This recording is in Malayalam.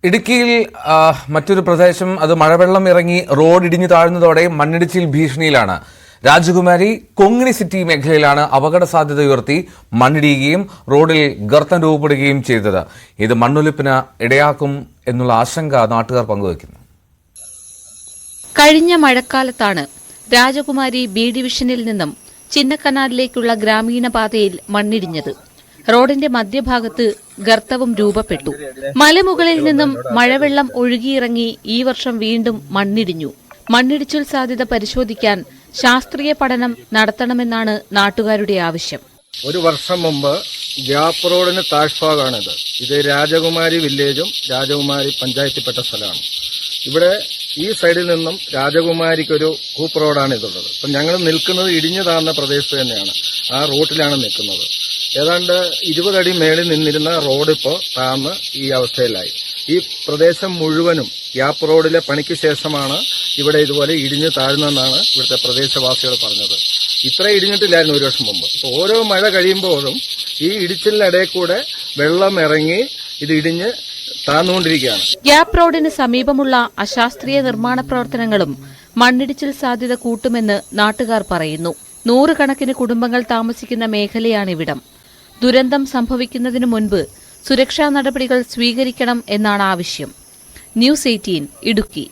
ഇടുക്കിയിൽ മറ്റൊരു പ്രദേശം അത് മഴവെള്ളം ഇറങ്ങി റോഡ് ഇടിഞ്ഞു താഴ്ന്നതോടെ മണ്ണിടിച്ചിൽ ഭീഷണിയിലാണ്. രാജകുമാരി കൊങ്ങിണി സിറ്റി മേഖലയിലാണ് അപകട സാധ്യത ഉയർത്തി മണ്ണിടിയുകയും റോഡിൽ ഗർത്തം രൂപപ്പെടുകയും ചെയ്തത്. ഇത് മണ്ണൊലിപ്പിന് ഇടയാക്കും എന്നുള്ള ആശങ്ക നാട്ടുകാർ പങ്കുവയ്ക്കുന്നു. കഴിഞ്ഞ മഴക്കാലത്താണ് രാജകുമാരി ബി ഡിവിഷനിൽ നിന്നും ചിന്നക്കനാലിലേക്കുള്ള ഗ്രാമീണ പാതയിൽ മണ്ണിടിഞ്ഞത്. റോഡിന്റെ മധ്യഭാഗത്ത് ഗർത്തവും രൂപപ്പെട്ടു. മലമുകളിൽ നിന്നും മഴവെള്ളം ഒഴുകിയിറങ്ങി ഈ വർഷം വീണ്ടും മണ്ണിടിഞ്ഞു. മണ്ണിടിച്ചിൽ സാധ്യത പരിശോധിക്കാൻ ശാസ്ത്രീയ പഠനം നടത്തണമെന്നാണ് നാട്ടുകാരുടെ ആവശ്യം. ഒരു വർഷം മുമ്പ് ഗ്യാപ്പ് റോഡിന് താഴ്ഭാഗമാണിത്. ഇത് രാജകുമാരി വില്ലേജും രാജകുമാരി പഞ്ചായത്തിൽപ്പെട്ട സ്ഥലമാണ്. ഇവിടെ ഈ സൈഡിൽ നിന്നും രാജകുമാരിക്കൊരു കൂപ്പ് റോഡാണ് ഇതുള്ളത്. അപ്പം ഞങ്ങൾ നിൽക്കുന്നത് ഇടിഞ്ഞു താഴ്ന്ന പ്രദേശത്ത് തന്നെയാണ്. ആ റൂട്ടിലാണ് നിൽക്കുന്നത്. ഏതാണ്ട് 20 അടി മേളിൽ നിന്നിരുന്ന റോഡ് ഇപ്പോൾ താഴ്ന്ന് ഈ അവസ്ഥയിലായി. ഈ പ്രദേശം മുഴുവനും ഗ്യാപ്പ് റോഡിലെ പണിക്ക് ശേഷമാണ് ഇവിടെ ഇതുപോലെ ഇടിഞ്ഞു താഴ്ന്നതെന്നാണ് ഇവിടുത്തെ പ്രദേശവാസികൾ പറഞ്ഞത്. ഇത്ര ഇടിഞ്ഞിട്ടില്ലായിരുന്നു ഒരു വർഷം മുമ്പ്. ഇപ്പോൾ ഓരോ മഴ കഴിയുമ്പോഴും ഈ ഇടിച്ചിലിനിടയിൽ കൂടെ വെള്ളം ഇറങ്ങി ഇത് ഇടിഞ്ഞ് താഴ്ന്നുകൊണ്ടിരിക്കുകയാണ്. ഗ്യാപ്പ് റോഡിന് സമീപമുള്ള അശാസ്ത്രീയ നിർമ്മാണ പ്രവർത്തനങ്ങളും മണ്ണിടിച്ചിൽ സാധ്യത കൂട്ടുമെന്ന് നാട്ടുകാർ പറയുന്നു. 100 കണക്കിന് കുടുംബങ്ങൾ താമസിക്കുന്ന മേഖലയാണിവിടം. ദുരന്തം സംഭവിക്കുന്നതിനു മുൻപ് സുരക്ഷാ നടപടികൾ സ്വീകരിക്കണം എന്നാണ് ആവശ്യം. ന്യൂസ് 18 ഇടുക്കി.